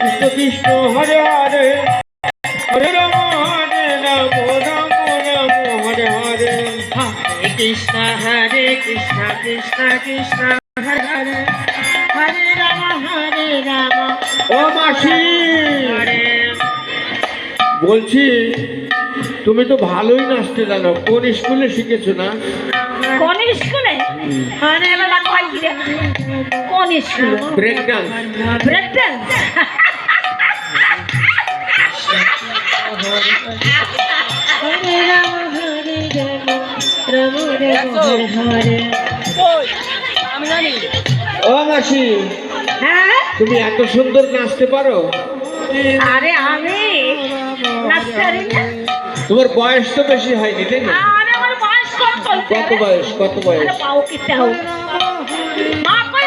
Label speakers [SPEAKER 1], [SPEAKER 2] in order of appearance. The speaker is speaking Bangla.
[SPEAKER 1] কৃষ্ণ কৃষ্ণ হরে হরে হরে রাম রাম রাম হরে হরে
[SPEAKER 2] হরে কৃষ্ণ কৃষ্ণ কৃষ্ণ হরে হরে হরে রাম
[SPEAKER 1] ও মাসি
[SPEAKER 2] হরে।
[SPEAKER 1] বলছি তুমি তো ভালোই নাচতে জানো, কোন স্কুলে শিখেছো না?
[SPEAKER 2] কোন স্কুলে? মানে এবার কই রে কোন স্কুলে?
[SPEAKER 1] Break dance.
[SPEAKER 2] Break dance. Hare Ram Ram Ram Hare Hare.
[SPEAKER 1] ও মাসি,
[SPEAKER 2] হ্যাঁ
[SPEAKER 1] তুমি এত সুন্দর নাচতে পারো?
[SPEAKER 2] আরে আমি নাচতে পারি না।
[SPEAKER 1] তোমার বয়স তো বেশি হয়নি তাই না?
[SPEAKER 2] আরে আমার বয়স কত?
[SPEAKER 1] কত বয়স?
[SPEAKER 2] আরে পাও কিতে হোক মা কই